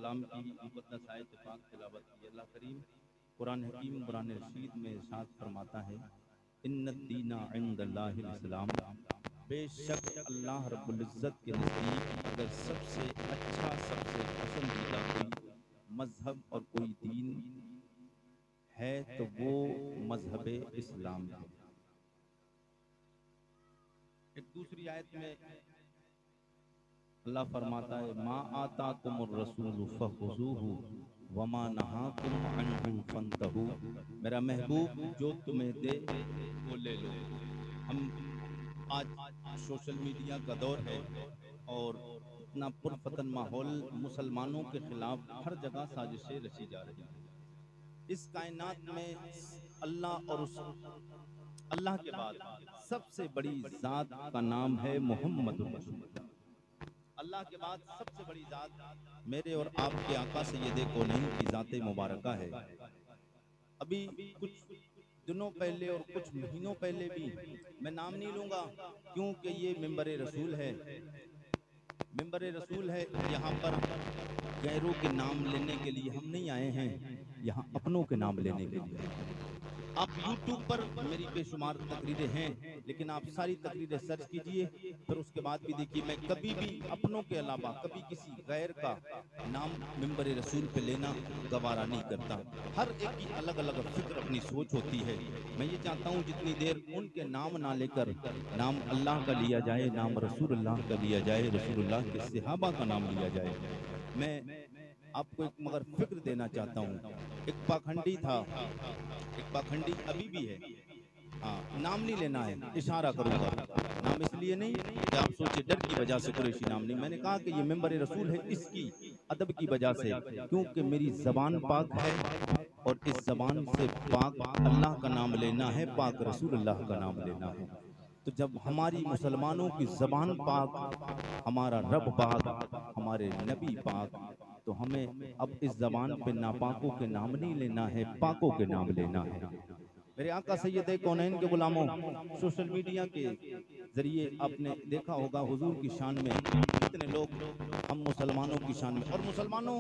कलाम की मुक़द्दस आयत पाक तिलावत की। अल्लाह करीम कुरान हकीम कुरान रशीद में इरशाद फरमाता है, इन्नद्दीना इंदल्लाहिल इस्लाम, बेशक अल्लाह रब्बुल इज़्ज़त के नज़दीक अगर सबसे अच्छा सबसे पसंदीदा कोई मजहब और कोई दीन है तो वो मजहब इस्लाम है। एक दूसरी आयत में अल्लाह फरमाता है, मा आताकुमुर रसूलु फखुज़ूहु वमा नहाकुम अन्हु फंतहू। मेरा महबूब जो तुम्हें दे वो ले लो। हम आज सोशल मीडिया का दौर है और इतना पुरफतन माहौल, मुसलमानों के खिलाफ हर जगह साजिशें रची जा रही हैं। इस कायनात में अल्लाह और उस अल्लाह के बाद सबसे बड़ी जात का नाम है मोहम्मद रसूलुल्लाह। अल्लाह के बाद सबसे बड़ी जात मेरे और आपके आका सैयद कौनैन की जाते मुबारका है। अभी कुछ दिनों पहले और कुछ महीनों पहले भी, मैं नाम नहीं लूंगा क्योंकि ये मिंबर रसूल है, मिंबर रसूल है। यहाँ पर गैरों के नाम लेने के लिए हम नहीं आए हैं, यहाँ अपनों के नाम लेने के लिए। आप YouTube पर मेरी बेशुमार तकरीरें हैं, लेकिन आप सारी तकरीरें सर्च कीजिए, फिर उसके बाद भी देखिए, मैं कभी भी अपनों के अलावा कभी किसी गैर का नाम मिंबर रसूल पे लेना गवारा नहीं करता। हर एक की अलग अलग फिक्र, अपनी सोच होती है। मैं ये चाहता हूँ जितनी देर उनके नाम ना लेकर नाम अल्लाह का लिया जाए, नाम रसूलुल्लाह का लिया जाए, रसूलुल्लाह के सहाबा का नाम लिया जाए। मैं आपको एक मगर फिक्र देना चाहता हूँ। एक पाखंडी था, एक पाखंडी अभी भी है। हाँ, नाम नहीं लेना है, इशारा करूंगा। नाम इसलिए नहीं कि आप सोचे डर की वजह से कुरैशी नाम नहीं। मैंने कहा कि ये मिंबर रसूल है, इसकी अदब की वजह से, क्योंकि मेरी जबान पाक है और इस जबान से पाक अल्लाह का नाम लेना है, पाक रसूलुल्लाह का नाम लेना है। तो जब हमारी मुसलमानों की जबान पाक, हमारा रब पाक, हमारे नबी पाक, तो हमें अब इस जबान पे नापाकों के नाम नहीं लेना है, पाकों के नाम लेना है। मेरे आका सैयद कौनैन के गुलामों, सोशल मीडिया के जरिए आपने देखा होगा हुजूर की शान में कितने लोग हम मुसलमानों की शान में, और मुसलमानों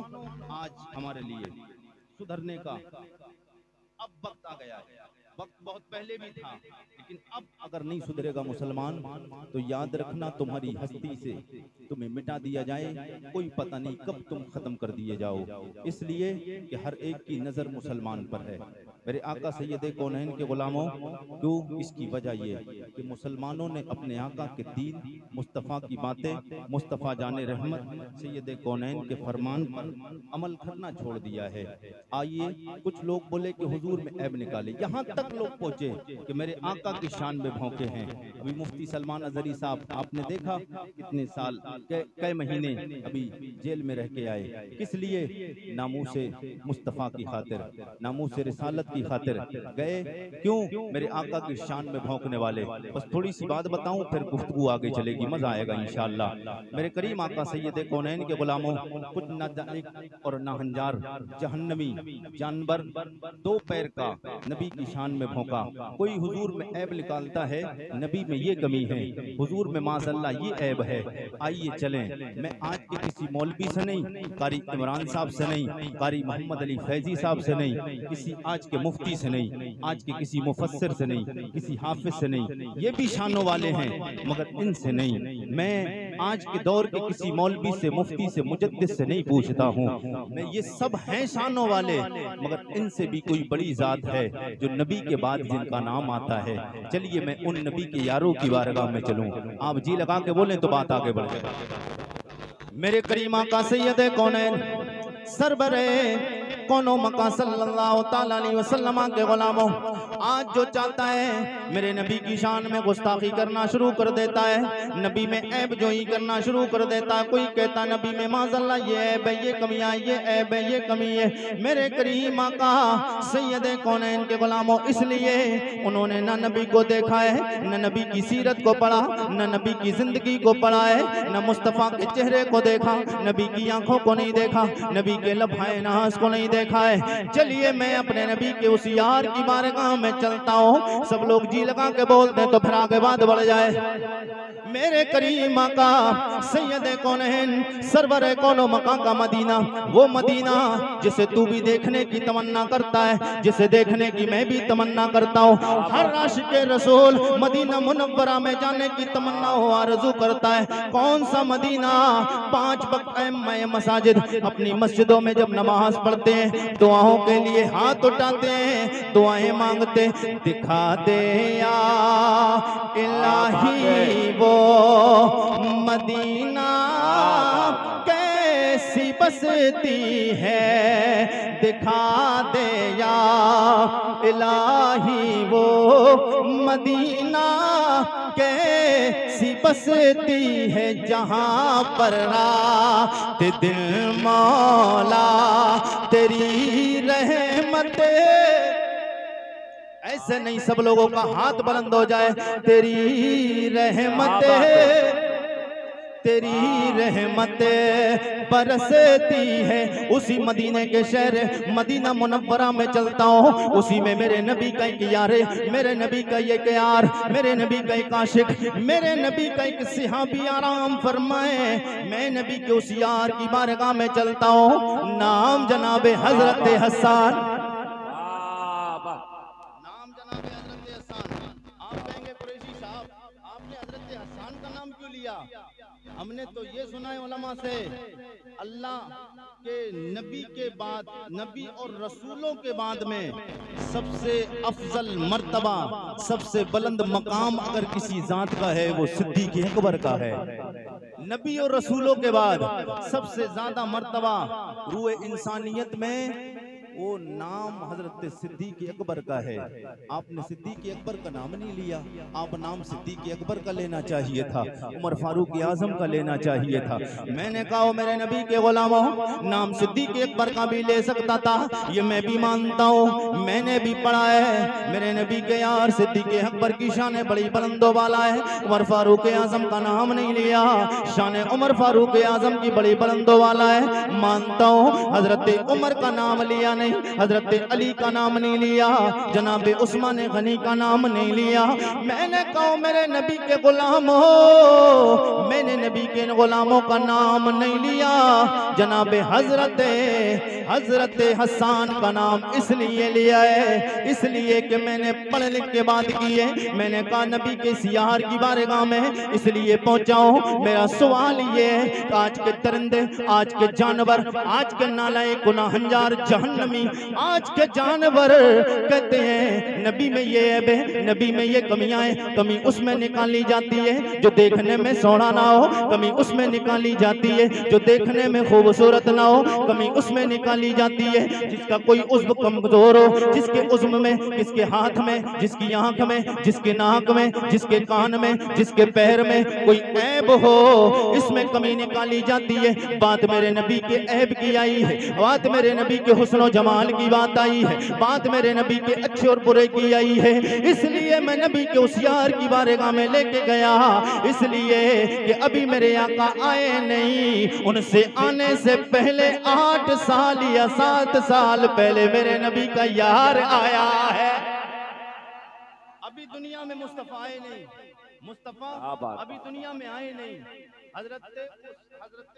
आज हमारे लिए सुधरने का अब वक्त आ गया है। वक्त बहुत पहले भी था, लेकिन अब अगर नहीं सुधरेगा मुसलमान तो याद रखना तुम्हारी हस्ती से तुम्हें मिटा दिया जाए, कोई पता नहीं कब तुम खत्म कर दिए जाओ। इसलिए कि हर एक की नजर मुसलमान पर है। मेरे आका सैयद कौनैन के गुलामों, क्यों? इसकी वजह ये कि मुसलमानों ने अपने आका के दीन, मुस्तफ़ा की बातें, मुस्तफ़ा जाने रहमत सैयद कौनैन के फरमान पर अमल करना छोड़ दिया है। आइए, कुछ लोग बोले कि हुजूर में ऐब निकाले, यहाँ तक लोग पहुंचे कि मेरे आका की शान में भौंके हैं। अभी मुफ्ती सलमान अजहरी साहब, आपने देखा कितने साल, कई महीने अभी जेल में रह के आए, किस लिए? नामूसे मुस्तफ़ा की खातिर, नामूसे रिसालत की खातिर गए। क्यों? मेरे आका की शान में भौंकने वाले। बस थोड़ी सी बात बताऊं, फिर गुफ्तगू आगे चलेगी, मजा आएगा इंशाअल्लाह। मेरे करीम आका सैयद कौनैन के गुलामों, कुछ नाजायज और नाहंजार जहन्नमी जानवर दो पैर का नबी की शान में भौंका। कोई हुजूर में ऐब निकालता है, नबी में ये कमी है, हुजूर में माज़अल्लाह ये ऐब है। आइए चलें, मैं आज के किसी मौलवी से नहीं, कारी इमरान साहब से नहीं, कारी मोहम्मद अली फैजी साहब से नहीं, किसी आज के मुफ्ती से नहीं, आज के किसी मुफस्सिर से नहीं, किसी हाफिज से नहीं, ये भी शानों वाले हैं मगर इनसे नहीं। मैं आज के दौर के किसी मौलवी से, मुफ्ती से, मुजद्दिद से नहीं पूछता हूँ, मैं ये सब हैं शानों वाले, मगर इनसे भी कोई बड़ी जात है जो नबी के बाद जिनका नाम आता है। चलिए मैं उन नबी के यारों की बारगाह में चलूं। आप जी लगा के बोलें तो बात आगे बढ़ जाएगी। मेरे करीम आका सैयद कौनैन सरबरे कौनो मका सल्लल्लाहु ताला अलैहि वसल्लम के गुलामों, आज जो चाहता है मेरे नबी की शान में गुस्ताखी करना शुरू कर देता है, नबी में ऐब जोई करना शुरू कर देता है। कोई कहता नबी में माज़अल्लाह ये ऐब है, ये कमियां, ये ऐब है, ये कमी है। मेरे करीम आका सैयद कौनैन के गुलामों, इसलिए उन्होंने न नबी को देखा है, न नबी की सीरत को पढ़ा, न नबी की जिंदगी को पढ़ा है, न मुस्तफ़ा के चेहरे को देखा, नबी की आंखों को नहीं देखा, नबी के लम्हाए नाज को नहीं देखा है। चलिए मैं अपने नबी के उस यार की बारगाह में में चलता हूँ। सब लोग जी लगा के बोलते हैं तो फिर आगे बात बढ़ जाए। मेरे करीम आका सैयद कौनैन सरवर कौनो मका का मदीना, वो मदीना जिसे तू भी देखने की तमन्ना करता है, जिसे देखने की मैं भी तमन्ना करता हूँ। हर आशिक रसूल मदीना मुनव्वरा में जाने की तमन्ना हो, आरज़ू करता है। कौन सा मदीना? 5 वक्त मैं मसाजिद अपनी मस्जिदों में जब नमाज पढ़ते हैं, दुआओं के लिए हाथ उठाते हैं, दुआएं मांगते, दिखा दे या इलाही वो मदीना कैसी बसती है, दिखा दे या इलाही वो मदीना कैसी बसती है, जहां पर रात दिल मौला तेरी रहमत। ऐसे नहीं सब लोगों का हाथ बुलंद हो जाए। तेरी रहमत, तेरी रहमत बरसती है। उसी मदीने के शहर मदीना मुनव्वरा में चलता हूँ, उसी में मेरे नबी का एक यार, मेरे नबी का एक यार, मेरे नबी का एक आशिक, मेरे नबी का एक सहाबी आराम फरमाए। मैं नबी के उस यार की बारगाह में चलता हूँ। नाम जनाबे हजरत हसन, नाम जनाबे हजरत हसन। आप कहेंगे कुरैशी साहब आपने हजरत हसन का नाम क्यों लिया? हमने तो ये सुना है उलमा से, अल्लाह के नबी के बाद, नबी और रसूलों के बाद में सबसे अफजल मर्तबा, सबसे बुलंद मकाम अगर किसी जात का है वो सिद्दीक़ अकबर का है। नबी और रसूलों के बाद सबसे ज्यादा मर्तबा रूए इंसानियत में वो नाम हजरत सिद्दीक़ अकबर का है। आपने सिद्दीक़ अकबर का नाम नहीं लिया, आप नाम सिद्दीक़ अकबर का लेना चाहिए था, उमर फारूक आजम का लेना चाहिए था। मैंने कहा मेरे नबी के गुलामों, नाम सिद्दीक़ अकबर का भी ले सकता था, ये मैं भी मानता हूँ, मैंने भी पढ़ा है। मेरे नबी के यार सिद्दीक़ अकबर की शान बड़ी बुलंदो वाला है। उमर फारूक आजम का नाम नहीं लिया, शान उमर फारूक आजम की बड़ी बुलंदो वाला है। मानता हूँ हजरत उमर का नाम लिया नहीं, हजरत अली का नाम नहीं लिया, जनाबे उस्मान गनी का नाम नहीं लिया। मैंने कहा मेरे नबी के गुलाम हो, मैंने नबी के गुलामों का नाम नहीं लिया। जनाबे हजरत हसन का नाम इसलिए लिया है, इसलिए कि मैंने पढ़ लिख के बात की है। मैंने कहा नबी के सियार की बारगाह में इसलिए पहुंचा हूं। मेरा सवाल ये है, आज के दरिंदे, आज के जानवर, आज के नालायक गुनाहगार जहन्नमी, आज के जानवर कहते हैं नबी में ये ऐब है, नबी में ये कमियां हैं, कमी उसमें निकाली जाती है जो देखने में सोना ना हो, कमी उसमें निकाली जाती है जो देखने में खूबसूरत ना हो, कमी उसमें निकाली जाती है जिसका कोई उज़्व कमजोर हो, जिसके उज़्व में, जिसके हाथ में, जिसकी आंख में, जिसके नाक में, जिसके कान में, जिसके पैर में कोई ऐब हो, इसमें कमी निकाली जाती है। बात मेरे नबी के ऐब की आई है, बात मेरे नबी के हुस्न जमाल की बात आई है, बात मेरे नबी के अच्छे और बुरे की आई है। इसलिए मैं नबी के उस यार की बारगाह में लेके गया, इसलिए कि अभी मेरे आका आए नहीं, उनसे आने से पहले 8 साल या 7 साल पहले मेरे नबी का यार आया है। अभी दुनिया में मुस्तफा आए नहीं, मुस्तफा अभी दुनिया में आए नहीं। हजरत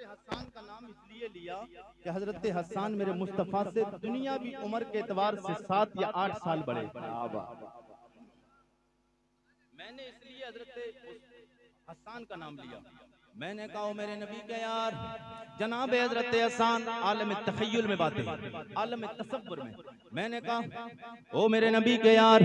हसन का नाम इसलिए लिया कि हजरत हसन मेरे मुस्तफा से दुनियावी उम्र के एतबार से 7 या 8 साल बड़े। मैंने इसलिए हजरत हसन का नाम लिया। मैंने कहा मेरे नबी के यार जनाब हजरत हसन आलम तखय्युल में बातें, आलम तसव्वुर में। मैंने कहा ओ मेरे नबी के यार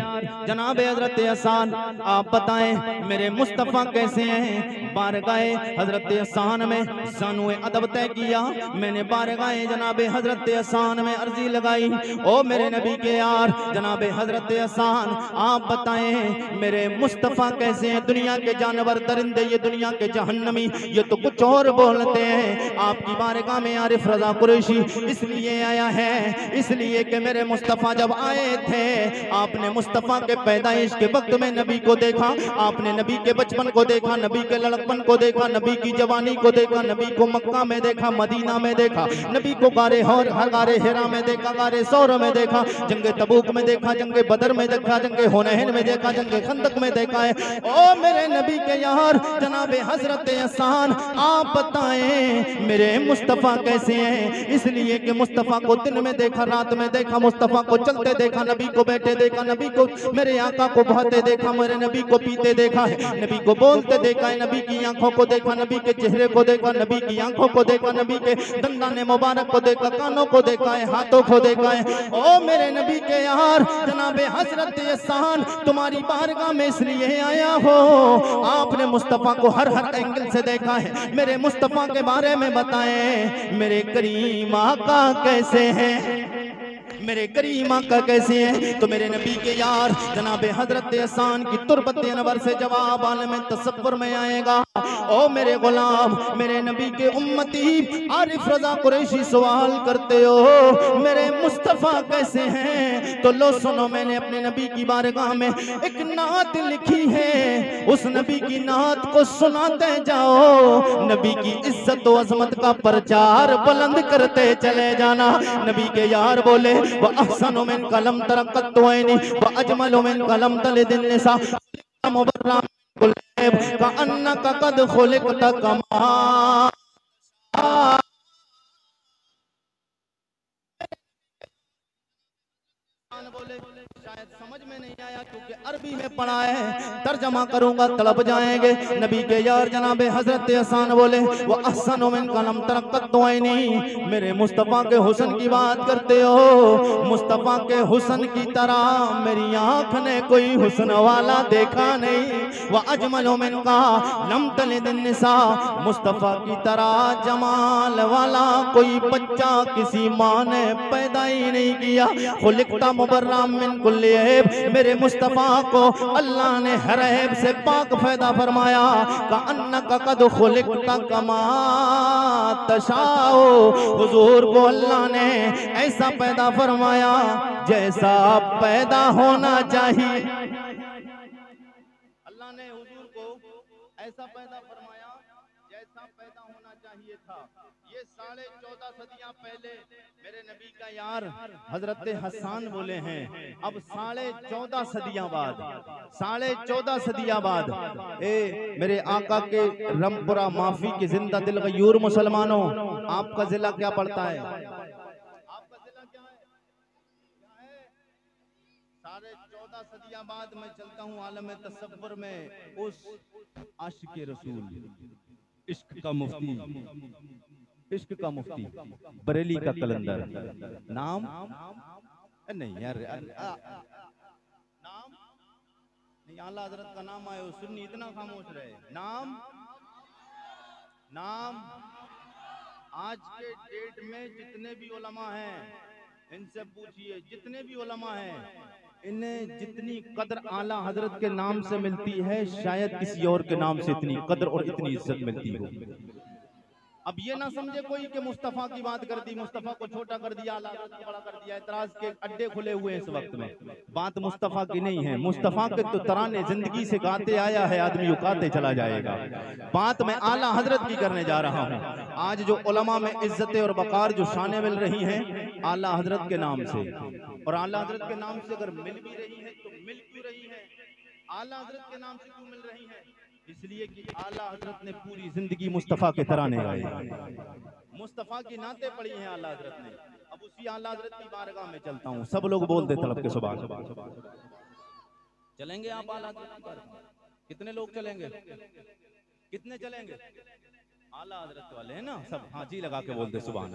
जनाब हजरत हसन आप बताएं मेरे मुस्तफ़ा कैसे हैं। बारगाहे हजरत हसन में सानुए अदब तय किया, मैंने बारगाहे जनाब हजरत हसन में अर्जी लगाई, ओ मेरे नबी के यार जनाब हजरत हसन आप बताएं मेरे मुस्तफ़ा कैसे हैं। दुनिया के जानवर दरिंदे, ये दुनिया के जहन्नमी, ये तो कुछ और बोलते हैं। आपकी बारगाह में आरिफ रजा कुरैशी इसलिए आया है, इसलिए कि मेरे मुस्तफ़ा जब आए थे, आपने मुस्तफ़ा के पैदाइश के वक्त में नबी को देखा, आपने नबी के बचपन को देखा, नबी के लड़कपन को देखा, नबी की जवानी को देखा, नबी को मक्का में देखा, मदीना में देखा, नबी को गारे हिरा में देखा, गारे सौर में देखा, जंगे तबूक में देखा, जंगे बदर में देखा, जंगे हुनैन में देखा, जंगे खंदक में देखा है। ओ मेरे नबी के यार जनाबे हजरत हसन, आप बताएं मेरे मुस्तफ़ा कैसे हैं? इसलिए कि मुस्तफ़ा को दिन में देखा, रात में देखा, मुस्तफ़ा को चलते देखा, नबी को बैठे देखा, नबी को मेरे आका को बहते देखा, मेरे नबी को पीते देखा है, नबी को बोलते देखा है, नबी की आंखों को देखा, नबी के चेहरे को देखा, नबी की आंखों को देखा, नबी के दंदाने मुबारक को देखा, कानों को देखा है, हाथों को देखा है। ओ मेरे नबी के यार जनाबे हजरत हसन, तुम्हारी बारगाह में इसलिए आया हो, आपने मुस्तफ़ा को हर एंगल से देखा है। मेरे मुस्तफ़ा के बारे में बताएं, मेरे करीम आका कैसे हैं, मेरे करीम आका कैसे हैं? तो मेरे नबी के यार जनाबे हजरत हसन की तुरबत अनवर से जवाब आलम तसव्वुर में आएगा। ओ मेरे गुलाम, मेरे नबी के उम्मती आरिफ रजा कुरैशी सवाल करते हो मेरे मुस्तफ़ा कैसे हैं? तो लो सुनो, मैंने अपने नबी की बारगाह में एक नात लिखी है, उस नबी की नात को सुनाते जाओ, नबी की इज्जत व अजमत का प्रचार बुलंद करते चले जाना। नबी के यार बोले व अहसनु मिन कलम तरक़त ऐनी व अजमलु मिन कलम तलिदिन निसा मुबर्रा का अन्नका कद खुलिक़ता कमा। बोले शायद समझ में नहीं आया क्योंकि अरबी में पढ़ा है, तर्जमा करूंगा तलब जाएंगे। नबी के यार जनाबे हजरत हसन बोले वो अहसनु मिन कलम तरक़त ऐनी, मेरे मुस्तफ़ा के हुस्न की बात करते हो, मुस्तफ़ा के हुस्न की तरह मेरी आंख ने कोई हुस्न वाला देखा नहीं। वह अजमलु मिन का लम तलिदिन निसा, मुस्तफ़ा की तरह जमाल वाला कोई बच्चा किसी माँ ने पैदा ही नहीं किया। खुलिक़ता मुबर्रा मिन कुल्ली ऐब, मेरे मुस्तफ़ा को अल्लाह ने हर ऐब से पाक पैदा फरमाया। का अन्नका कद खुलिक़ता कमा तशाओ, हुजूर को अल्लाह ने ऐसा पैदा फरमाया जैसा पैदा होना चाहिए। अल्लाह ने हुजूर को ऐसा पैदा फरमाया जैसा पैदा होना चाहिए था। ये 14.5 सदियां पहले मेरे नबी का यार हजरत हसन बोले हैं। अब 14.5 सदियां बाद, 14.5 सदियां बाद मेरे आका के रमपुरा माफी के जिंदा दिल गयूर मुसलमानों, आपका जिला क्या पड़ता है? आपका जिला क्या है? 14.5 सदियां बाद मैं चलता हूँ आलम तसव्वुर में उस आशिक रसूल, इश्क का मुफ्ती, इश्क का मुफ्ती, बरेली का कलंदर, नाम नहीं यार, नाम नहीं, आला हजरत का नाम आयो, सुन्नी इतना खामोश रहे। नाम आज के डेट में जितने भी उलमा हैं इनसे पूछिए, जितने भी उलमा हैं इन्हें जितनी कदर आला हजरत के नाम से मिलती है शायद किसी और के नाम से इतनी कदर और इतनी इज्जत मिलती हो। अब ये ना समझे कोई कि मुस्तफ़ा की बात कर दी, मुस्तफ़ा को छोटा कर दिया, आला हज़रत को बड़ा कर दिया। इतराज के अड्डे खुले हुए हैं इस वक्त में। बात मुस्तफ़ा की नहीं है, मुस्तफ़ा के तो तराने जिंदगी से गाते आया है, आदमी उकाते चला जाएगा। बात मैं आला हजरत की करने जा रहा हूँ। आज जो उलमा में इज्जतें और वक़ार जो शानें मिल रही हैं आला हजरत के नाम से, और आला हजरत के नाम से अगर मिल भी रही है तो मिल क्यों रही है? आला हजरत के नाम से क्यों मिल रही है? इसलिए कि आला हजरत ने पूरी जिंदगी मुस्तफ़ा के तराने गाए, मुस्तफ़ा की नाते पढ़ी हैं आला हजरत ने। अब उसी आला हजरत की बारगाह में चलता हूँ। सब लोग बोल दे तलब के सुभान। चलेंगे आप आला हजरत की बारगाह? कितने लोग चलेंगे? कितने चलेंगे? आला हजरत वाले हैं ना सब? हाँ जी लगा के बोल दे सुभान।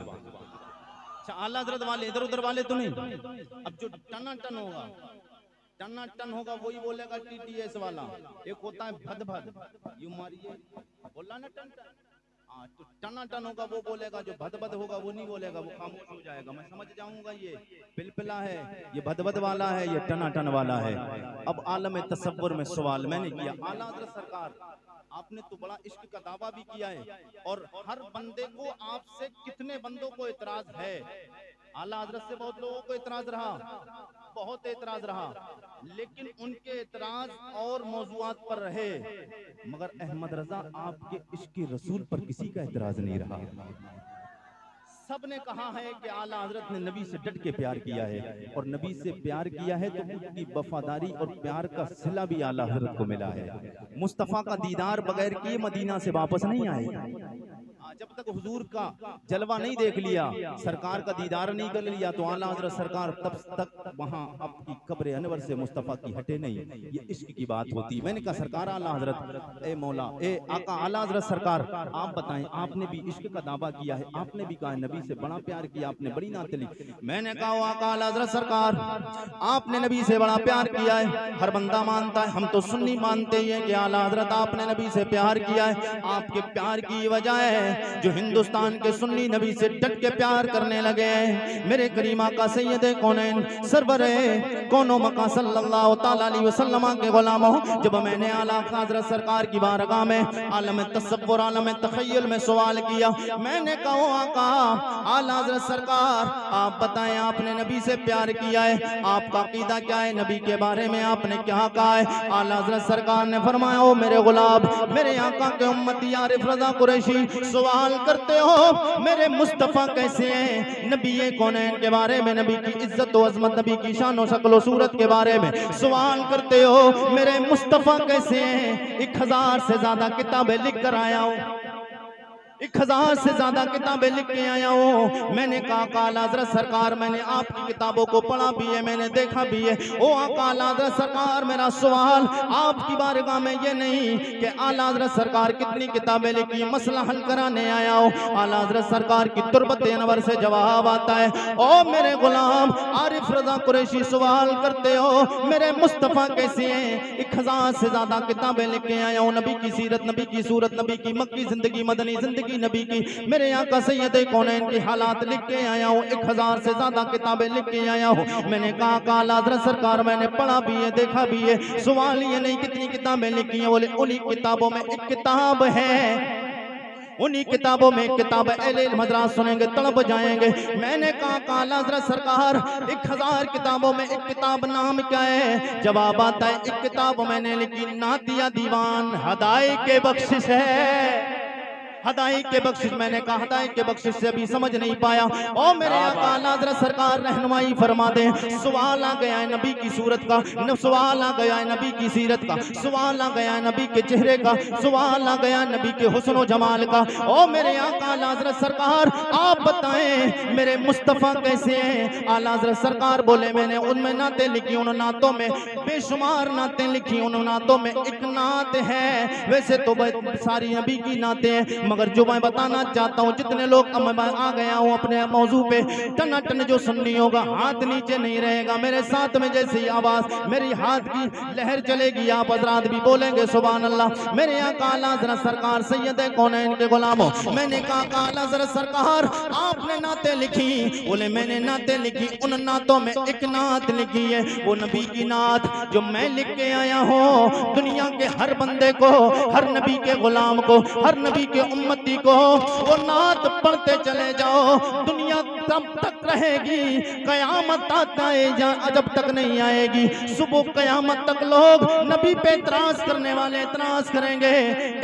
अच्छा आला हजरत वाले, इधर उधर वाले तो नहीं। अब जो टना टन होगा, टना टन होगा वही बोलेगा टीटीएस वाला। एक होता है भद भद, यू मारिए बोला ना टन टन। हाँ तो टना टन होगा वो बोलेगा, जो भद भद होगा वो नहीं बोलेगा, वो खामोश हो जाएगा। मैं समझ जाऊंगा ये पिलपिला है, ये भद भद वाला है, ये टना टन वाला है। अब आलम तसव्वुर में सवाल मैंने किया, आला हज़रत सरकार आपने तो बड़ा इश्क का दावा भी किया है और हर बंदे को आपसे कितने बंदों को इतराज है। आला हजरत से बहुत लोगों को इतराज रहा, बहुत एतराज रहा, लेकिन उनके एतराज और मौजूआत पर रहे, मगर अहमद रजा आपके इश्क रसूल पर किसी का एतराज नहीं रहा। सब ने कहा है कि आला हजरत ने नबी से डट के प्यार किया है और नबी से प्यार किया है तो उनकी वफादारी और प्यार का सिला भी आला हजरत को मिला है। मुस्तफ़ा का दीदार बगैर किए मदीना से वापस नहीं आए। जब तक हुजूर का जलवा नहीं देख लिया, सरकार का दीदार नहीं कर लिया, तो आला हजरत सरकार तब तक वहां आपकी कब्र अनवर से मुस्तफ़ा की हटे नहीं। ये इश्क की बात होती है। मैंने कहा सरकार आला हजरत, ए मौला, ए आका आला हजरत सरकार, आप बताएं, आपने भी इश्क का दावा किया है, आपने भी कहा नबी से बड़ा प्यार किया, आपने बड़ी नाते ली। मैंने कहा आका आला हजरत सरकार, आपने नबी से बड़ा प्यार किया है, हर बंदा मानता है, हम तो सुन्नी मानते हैं कि आला हजरत आपने नबी से प्यार किया है। आपके प्यार की वजह है जो हिंदुस्तान के सुन्नी नबी से डट के प्यार करने लगे हैं। मेरे करीमा का सैयदे कौनैन सरवरे कौनो मका सल्लल्लाहु तआला अलैहि वसल्लम के गुलामों, जब मैंने आला हज़रत सरकार की बारगाह में आलम तसव्वुर आलम तखय्युल में सवाल किया, मैंने कहा आका आला हज़रत सरकार, आप बताएं आपने नबी से प्यार किया है, आपका अकीदा क्या है, नबी के बारे में आपने क्या कहा है। आला हज़रत सरकार ने फरमाया, ओ मेरे गुलाम, मेरे आका के उम्मती आरिफ रज़ा कुरैशी, सवाल करते हो मेरे मुस्तफ़ा कैसे हैं, नबी कौनैन के बारे में, नबी की इज्जत व अज़मत, नबी की शान व शक्ल व सूरत के बारे में सवाल करते हो, मेरे मुस्तफ़ा कैसे हैं। 1000 से ज्यादा किताबें लिख कर आया हूँ, 1000 से ज्यादा किताबें लिख के आया हूँ। मैंने कहा आला हज़रत सरकार, मैंने आपकी किताबों को पढ़ा भी है, मैंने देखा भी है। ओ आका आला हज़रत सरकार, मेरा सवाल आपकी बारगाह में ये नहीं कि आला हज़रत सरकार कितनी किताबें लिखी, मसला हल कराने आया हो। आला हज़रत सरकार की तुरबत अनवर से जवाब आता है, ओ मेरे गुलाम आरिफ रज़ा कुरैशी, सवाल करते हो मेरे मुस्तफ़ा कैसे हैं। 1000 से ज्यादा किताबें लिख के आया हूँ, नबी की सीरत, नबी की सूरत, नबी की मक्की जिंदगी, मदनी जिंदगी, नबी की, मेरे आका सैयदे कौनैन की हालात लिख के आया हूँ। 1000 से ज्यादा किताबें लिख के आया हूँ। मैंने कहा आला हज़रत सरकार, मैंने पढ़ा भी है, देखा भी है। सवाल ये नहीं कितनी किताबें लिखी हैं, बोले उन्हीं किताबों में एक किताब है, उन्हीं किताबों में किताब अहले मदरास सुनेंगे तड़प जाएंगे। मैंने कहा आला हज़रत सरकार, 1000 किताबों में एक किताब नाम क्या है। जवाब आता है, एक किताब मैंने लिखी, नातिया दीवान हदाई के बख्शिश है। हदाई के बख्शिश, मैंने कहा हदाई के बख्शिश से भी समझ नहीं पाया। ओ मेरे आका आला हज़रत सरकार रहनुमाई फरमा दे। सवाल आ गया है नबी की सूरत का, सवाल आ गया है नबी की सीरत का, सवाल आ गया है नबी के चेहरे का, सवाल आ गया नबी के हुस्न व जमाल का। ओ मेरे आका आला हज़रत सरकार, आप बताएं मेरे मुस्तफ़ा कैसे हैं। आला हज़रत सरकार बोले, मैंने उनमें नाते लिखी, उन नातों में बेशुमार नाते लिखी, उन नातों में एक नात है, वैसे तो सारी नबी की नाते हैं, मगर जो मैं बताना चाहता हूँ, जितने लोग आ गया हूँ अपने मौजू पे, टनाटन जो सुननी होगा हाथ नीचे नहीं रहेगा। मेरे साथ में जैसी आवाज, मेरी हाथ की लहर चलेगी, आप हज़रात भी बोलेंगे सुभान अल्लाह। मेरे आका आला हज़रत सरकार सैयद कौनैन के गुलामों, मैंने कहा आला हज़रत सरकार, आपने नाते लिखी, बोले मैंने नाते लिखी, उन नातों में एक नात लिखी है, वो नबी की नात जो मैं लिख के आया हूँ। दुनिया के हर बंदे को, हर नबी के गुलाम को, हर नबी के उम्मती को वो नात पढ़ते चले जाओ, दुनिया तब तक रहेगी, कयामत जब तक नहीं आएगी। सुबह कयामत तक लोग नबी पे इतराज करने वाले इतराज करेंगे।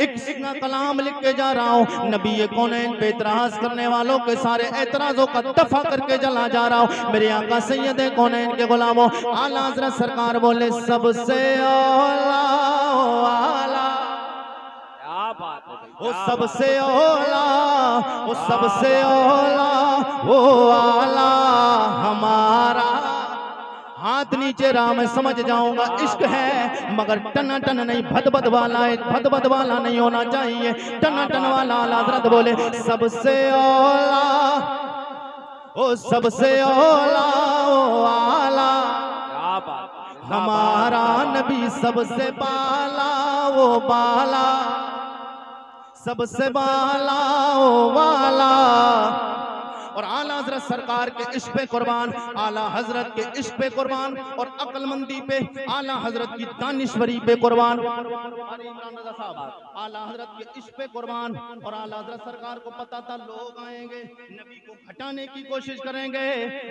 एक कलाम लिख के जा रहा हूँ, नबी कौनैन पे इतराज करने वालों के सारे एतराजों का दफा करके चला जा रहा हूँ। मेरे आका सैयद कौनैन के गुलामों, आला हज़रत सरकार बोले, सबसे औला वो सबसे औला, वो सबसे औला, वो आला हमारा। हाथ नीचे रहा, मैं समझ जाऊंगा इश्क है, मगर टना टन नहीं, भदबद वाला है, भदबद वाला नहीं होना चाहिए, टना टन वाला। आला हज़रत बोले, सबसे औला, ओ सबसे औला, ओ आला हमारा नबी, सबसे बाला, वो बाला, सबसे बाला, ओ वाला, और आला हजरत सरकार के इश्क पे कुर्बान, आला हजरत के इश्क पे कुर्बान और अक्लमंदी पे, आला हजरत की दानिश्वरी पे कुर्बान, आला हजरत के इश्क पे कुर्बान। और आला हजरत सरकार को पता था लोग आएंगे, नबी को हटाने की कोशिश करेंगे,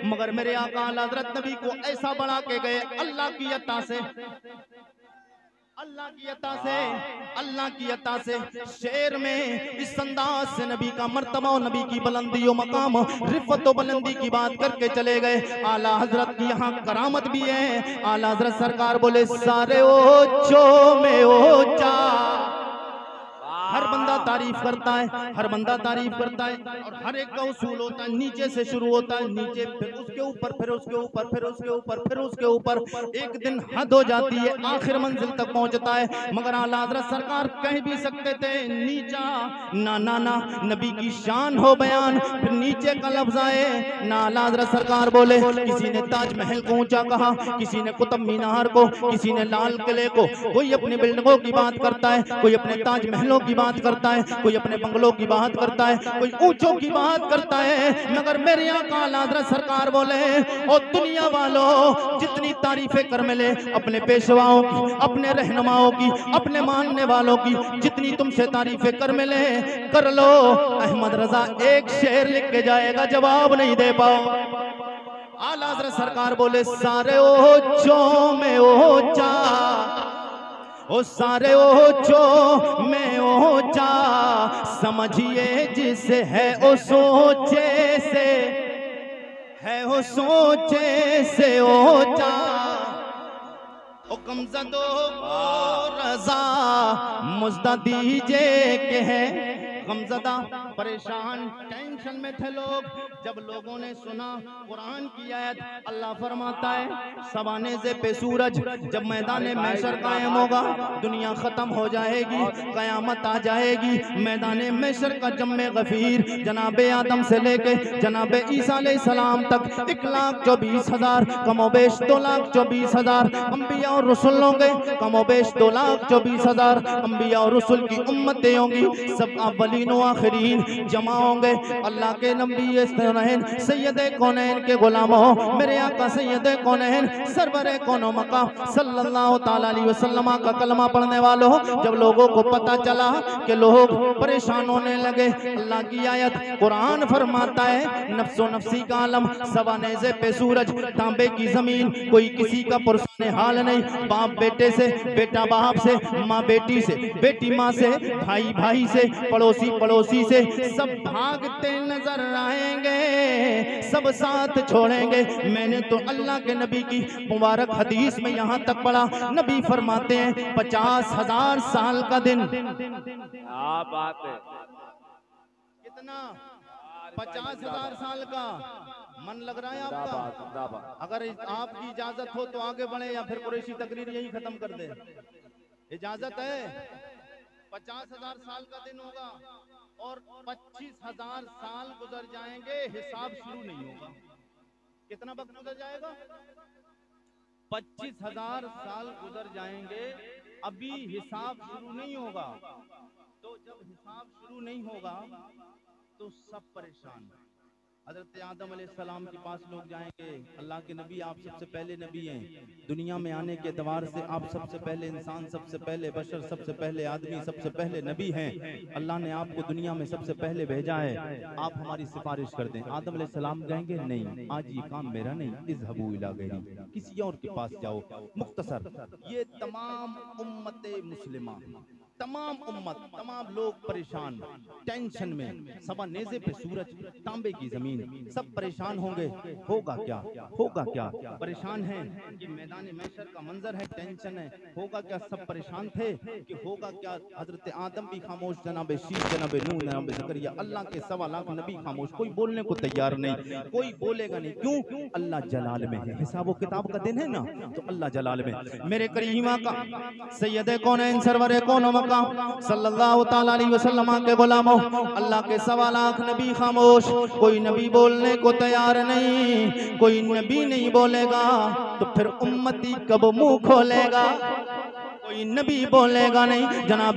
मगर मेरे आका आला हजरत नबी को ऐसा बढ़ा के गए अल्लाह की अता से, अल्लाह की अता से, अल्लाह की अता से शेर में इस अंदाज से नबी का मर्तबा और नबी की बुलंदी और मकाम रिफत और बुलंदी की बात करके चले गए। आला हजरत की यहाँ करामत भी है। आला हजरत सरकार बोले सारे ओचो में ओचा, हर बंदा तारीफ करता है, हर बंदा तारीफ करता है और हर एक का उसूल होता है, नीचे से शुरू होता है, नीचे फिर उसके ऊपर, फिर उसके ऊपर, फिर उसके ऊपर, फिर उसके ऊपर, एक दिन हद हो जाती है, आखिर मंजिल तक पहुंचता है। मगर आला हज़रत सरकार कह भी सकते थे नीचा, ना ना ना, नबी की शान हो बयान, फिर नीचे का लफ्ज आए ना, आला हज़रत सरकार बोले। किसी ने ताजमहल को ऊंचा कहा, किसी ने कुतुब मीनार को, किसी ने लाल किले को, कोई अपनी बिल्डिंगों की बात करता है, कोई अपने ताजमहलों की बात करता है, कोई अपने बंगलों की बात करता है, कोई ऊंचों की बात करता है। मगर मेरे आका आला हज़रत सरकार बोले और दुनिया वालों जितनी तारीफें कर मिले अपने पेशवाओं की, अपने रहनुमाओं की, अपने मानने वालों की, जितनी तुमसे तारीफें कर मिले कर लो। अहमद रजा एक शेर लिख के जाएगा, जवाब नहीं दे पाओ। आला हज़रत सरकार बोले सारे ओचों में ओचा, ओ सारे ओचो में ओचा, समझिए जिसे है ओ सोचे से, है ओ सोचे से ओचा। ओ गमज़दो रज़ा मुज़्दा दीजिए के है, गमज़दा परेशान टेंशन में थे लोग। जब लोगों ने सुना कुरान की आयत, अल्लाह फरमाता है सवाने से पे सूरज, जब मैदान महशर कायम होगा, दुनिया खत्म हो जाएगी, कयामत आ जाएगी, मैदान महशर का जम्मे गफीर जनाबे आदम से लेके जनाबे ईसा अलैहिस्सलाम तक 1,24,000 कमोबेश 2,24,000 अंबिया और रसूल होंगे, कमोबेश 2,24,000 अंबिया और रसूल की उम्मतें होंगी, सब अव्वलीन व आखिरीन जमा होंगे। अल्लाह के नबी सैयदे कौनैन के गुलामों, मेरे आका सैयदे कौनैन सरवरे कौनो मकाम सल्लल्लाहु ताला अलैहि वसल्लम का कलमा पढ़ने वालों, जब लोगों को पता चला कि लोग परेशान होने लगे, अल्लाह की आयत कुरान फरमाता है नफ्सो नफ्सी का आलम, सवानेज़े पे सूरज, तांबे की जमीन, कोई किसी का पुरसाने हाल नहीं, बाप बेटे से, बेटा बाप से, माँ बेटी से, बेटी माँ से, भाई भाई से, पड़ोसी पड़ोसी से, सब भागते नजर आएंगे, सब साथ छोड़ेंगे। मैंने तो अल्लाह के नबी की मुबारक हदीस में यहाँ तक पढ़ा, नबी फरमाते हैं 50,000 साल का दिन। क्या बात है, कितना? 50,000 साल का। मन लग रहा है आपका? अगर आपकी इजाजत हो तो आगे बढ़े या फिर कुरैशी तकरीर यही खत्म कर दे। इजाजत है? 50,000 साल का दिन होगा और 25,000 साल गुजर जाएंगे, हिसाब शुरू नहीं होगा। कितना वक्त गुजर जाएगा? 25,000 साल गुजर जाएंगे, अभी हिसाब शुरू नहीं होगा। तो जब हिसाब शुरू नहीं होगा तो सब परेशान। हज़रत आदम अलैहिस्सलाम के पास लोग जाएंगे, अल्लाह के नबी आप सबसे पहले नबी हैं, दुनिया में आने के एतबार से आप सबसे पहले इंसान, सबसे पहले बशर, सबसे पहले आदमी, सबसे पहले नबी हैं। अल्लाह ने आपको दुनिया में सबसे पहले भेजा है, आप हमारी सिफारिश कर दें। आदम अलैहिस्सलाम कहेंगे नहीं, आज ये काम मेरा नहीं, इज़हबू इला गैरी, किसी और के पास जाओ। मुख्तसर ये तमाम उम्मते मुस्लिमा, तमाम उम्मत, तमाम लोग परेशान, टेंशन में, सवा नेज़े पे सूरज, तांबे की जमीन, सब परेशान होंगे। होगा क्या, होगा क्या? परेशान हैं कि मैदान महशर का मंजर है, टेंशन है, होगा क्या? सब परेशान थे कि होगा क्या। हजरत आदम भी खामोश, जनाबे शीश, जनाबे नूह, जनाबे ज़करिया, अल्लाह के सवा लाख नबी खामोश, कोई बोलने को तैयार नहीं, कोई बोलेगा नहीं। क्यों? अल्लाह जलाल में है, हिसाब किताब का दिन है ना, तो अल्लाह जलाल में। मेरे करीमा का सैयदे कौनैन सरवरे कौनो मकाम सल्लल्लाहु ताला अलैहि वसल्लम के गुलामों, अल्लाह के सवा लाख नबी खामोश, कोई नबी बोलने को तैयार नहीं, कोई नबी नहीं बोलेगा तो फिर उम्मती कब मुंह खोलेगा? कोई नबी बोलेगा नहीं। जनाब